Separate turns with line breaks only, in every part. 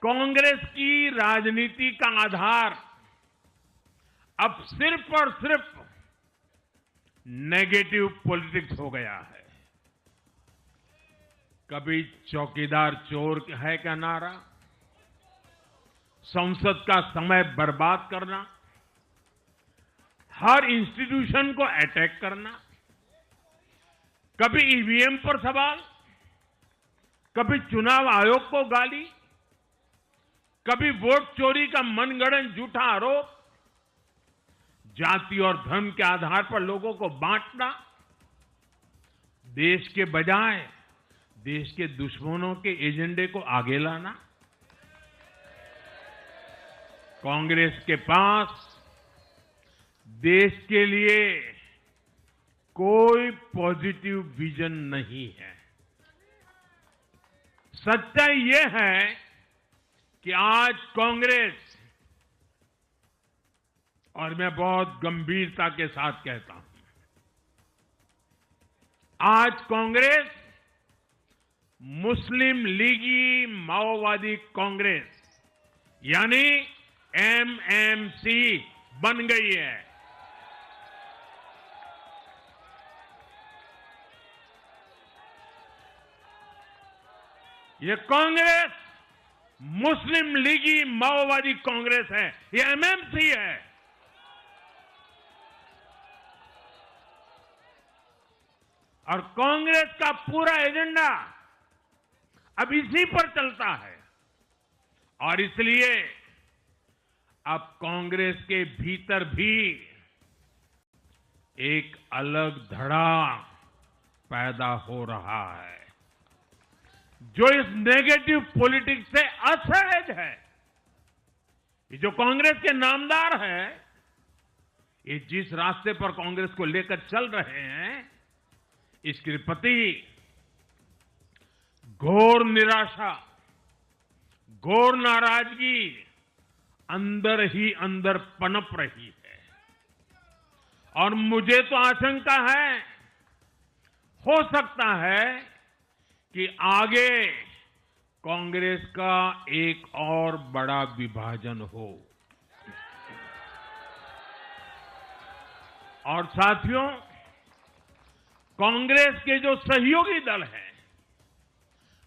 कांग्रेस की राजनीति का आधार अब सिर्फ और सिर्फ नेगेटिव पॉलिटिक्स हो गया है। कभी चौकीदार चोर है का नारा, संसद का समय बर्बाद करना, हर इंस्टीट्यूशन को अटैक करना, कभी ईवीएम पर सवाल, कभी चुनाव आयोग को गाली, कभी वोट चोरी का मनगढ़ंत झूठा आरोप, जाति और धर्म के आधार पर लोगों को बांटना, देश के बजाय देश के दुश्मनों के एजेंडे को आगे लाना। कांग्रेस के पास देश के लिए कोई पॉजिटिव विजन नहीं है। सच्चाई यह है कि आज कांग्रेस, और मैं बहुत गंभीरता के साथ कहता हूं, आज कांग्रेस मुस्लिम लीगी माओवादी कांग्रेस यानी एमएमसी बन गई है। ये कांग्रेस मुस्लिम लीगी माओवादी कांग्रेस है, ये एमएमसी है। और कांग्रेस का पूरा एजेंडा अब इसी पर चलता है। और इसलिए अब कांग्रेस के भीतर भी एक अलग धड़ा पैदा हो रहा है, जो इस नेगेटिव पॉलिटिक्स से असहज है। ये जो कांग्रेस के नामदार हैं, ये जिस रास्ते पर कांग्रेस को लेकर चल रहे हैं, इसके प्रति घोर निराशा, घोर नाराजगी अंदर ही अंदर पनप रही है। और मुझे तो आशंका है, हो सकता है कि आगे कांग्रेस का एक और बड़ा विभाजन हो। और साथियों, कांग्रेस के जो सहयोगी दल हैं,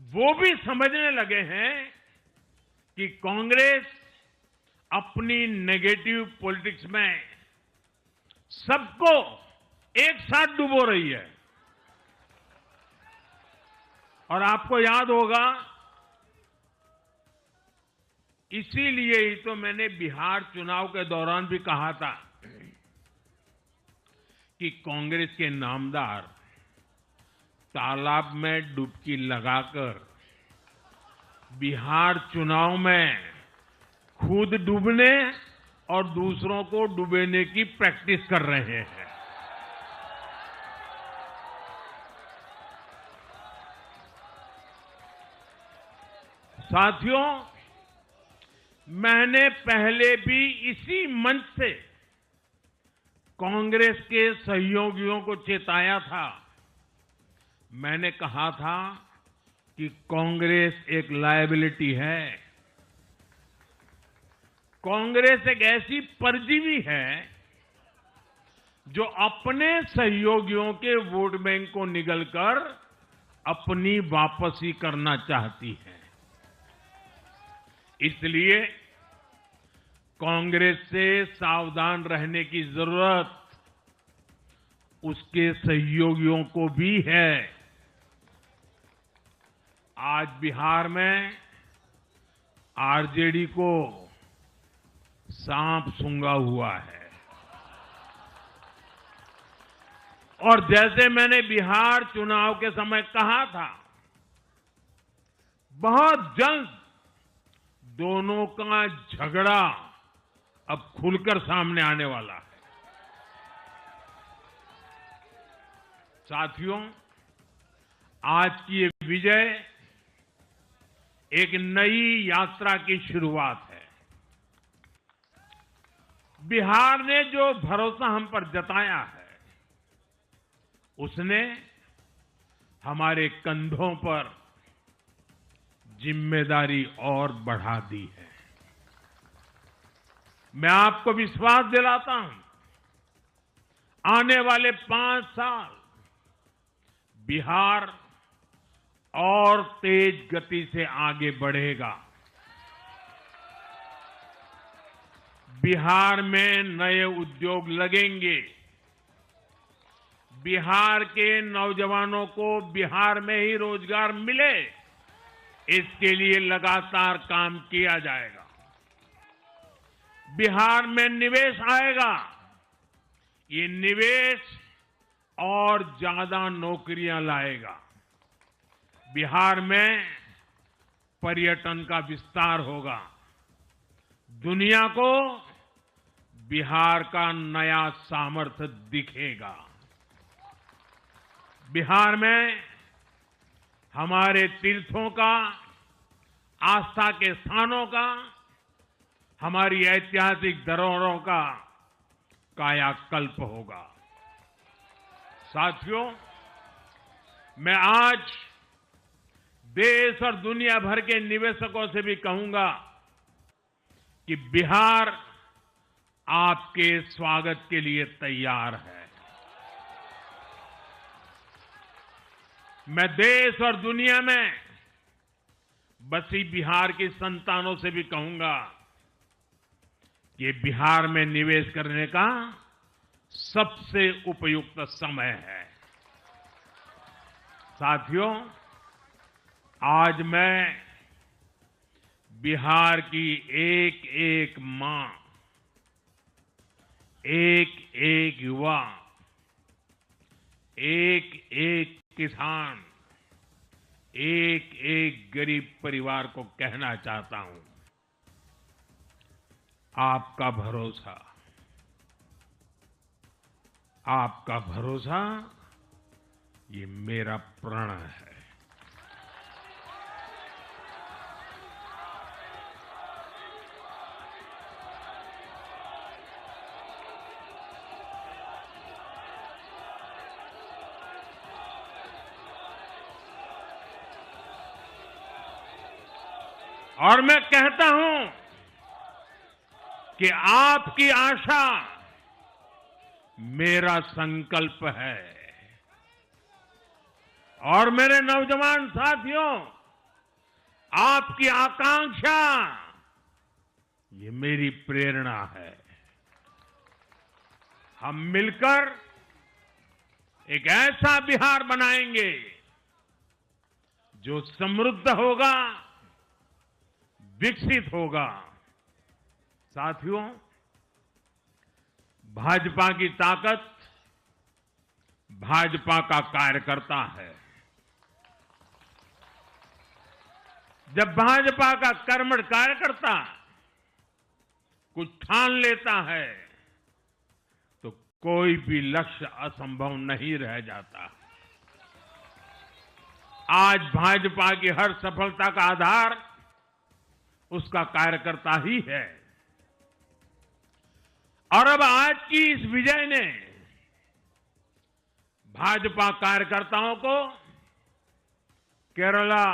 वो भी समझने लगे हैं कि कांग्रेस अपनी नेगेटिव पॉलिटिक्स में सबको एक साथ डुबो रही है। और आपको याद होगा, इसीलिए ही तो मैंने बिहार चुनाव के दौरान भी कहा था कि कांग्रेस के नामदार तालाब में डुबकी लगाकर बिहार चुनाव में खुद डूबने और दूसरों को डुबोने की प्रैक्टिस कर रहे हैं। साथियों, मैंने पहले भी इसी मंच से कांग्रेस के सहयोगियों को चेताया था। मैंने कहा था कि कांग्रेस एक लायबिलिटी है। कांग्रेस एक ऐसी परजीवी है जो अपने सहयोगियों के वोट बैंक को निगलकर अपनी वापसी करना चाहती है। इसलिए कांग्रेस से सावधान रहने की जरूरत उसके सहयोगियों को भी है। आज बिहार में आरजेडी को सांप सूंघा हुआ है। और जैसे मैंने बिहार चुनाव के समय कहा था, बहुत जल्द दोनों का झगड़ा अब खुलकर सामने आने वाला है। साथियों, आज की ये विजय एक नई यात्रा की शुरुआत है। बिहार ने जो भरोसा हम पर जताया है, उसने हमारे कंधों पर जिम्मेदारी और बढ़ा दी है। मैं आपको विश्वास दिलाता हूं, आने वाले 5 साल बिहार और तेज गति से आगे बढ़ेगा। बिहार में नए उद्योग लगेंगे। बिहार के नौजवानों को बिहार में ही रोजगार मिले, इसके लिए लगातार काम किया जाएगा। बिहार में निवेश आएगा। ये निवेश और ज्यादा नौकरियां लाएगा। बिहार में पर्यटन का विस्तार होगा। दुनिया को बिहार का नया सामर्थ्य दिखेगा। बिहार में हमारे तीर्थों का, आस्था के स्थानों का, हमारी ऐतिहासिक धरोहरों का कायाकल्प होगा। साथियों, मैं आज देश और दुनिया भर के निवेशकों से भी कहूंगा कि बिहार आपके स्वागत के लिए तैयार है। मैं देश और दुनिया में बसी बिहार की संतानों से भी कहूंगा कि बिहार में निवेश करने का सबसे उपयुक्त समय है। साथियों, आज मैं बिहार की एक एक मां, एक एक युवा, एक एक किसान, एक एक गरीब परिवार को कहना चाहता हूं, आपका भरोसा, आपका भरोसा ये मेरा प्रण है। और मैं कहता हूं कि आपकी आशा मेरा संकल्प है। और मेरे नौजवान साथियों, आपकी आकांक्षा ये मेरी प्रेरणा है। हम मिलकर एक ऐसा बिहार बनाएंगे जो समृद्ध होगा, विकसित होगा। साथियों, भाजपा की ताकत भाजपा का कार्यकर्ता है। जब भाजपा का कर्मठ कार्यकर्ता कुछ ठान लेता है तो कोई भी लक्ष्य असंभव नहीं रह जाता। आज भाजपा की हर सफलता का आधार उसका कार्यकर्ता ही है। और अब आज की इस विजय ने भाजपा कार्यकर्ताओं को केरला,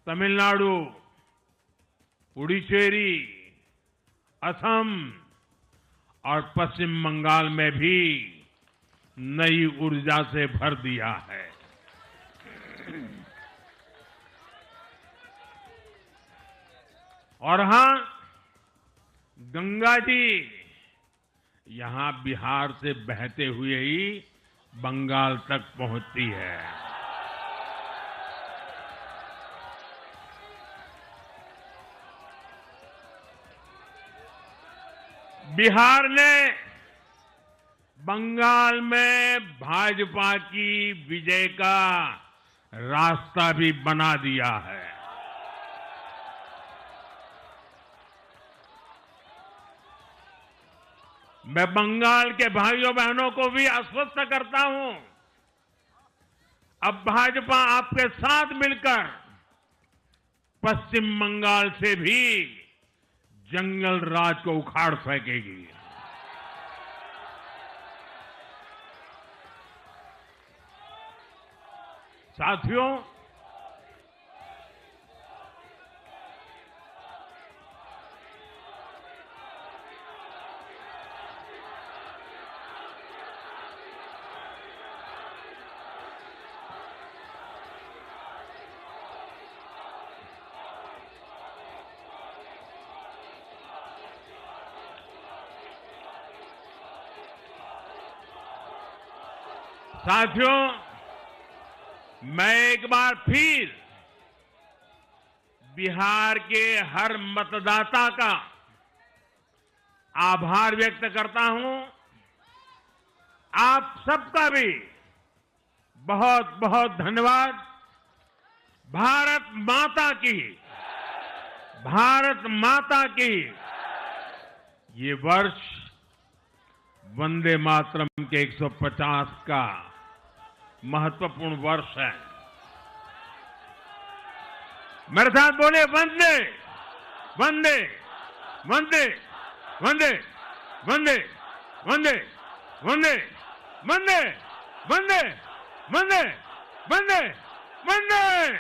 तमिलनाडु, पुडुचेरी, असम और पश्चिम बंगाल में भी नई ऊर्जा से भर दिया है। और हां, गंगा जी यहां बिहार से बहते हुए ही बंगाल तक पहुंचती है। बिहार ने बंगाल में भाजपा की विजय का रास्ता भी बना दिया है। मैं बंगाल के भाइयों बहनों को भी आश्वस्त करता हूं, अब भाजपा आपके साथ मिलकर पश्चिम बंगाल से भी जंगल राज को उखाड़ फेंकेगी। साथियों, साथियों, मैं एक बार फिर बिहार के हर मतदाता का आभार व्यक्त करता हूं। आप सबका भी बहुत बहुत धन्यवाद। भारत माता की, भारत माता की। ये वर्ष वंदे मातरम के 150 का महत्वपूर्ण वर्ष है। मेरे साथ बोले वंदे वंदे वंदे वंदे वंदे वंदे वंदे वंदे वंदे वंदे वंदे वंदे।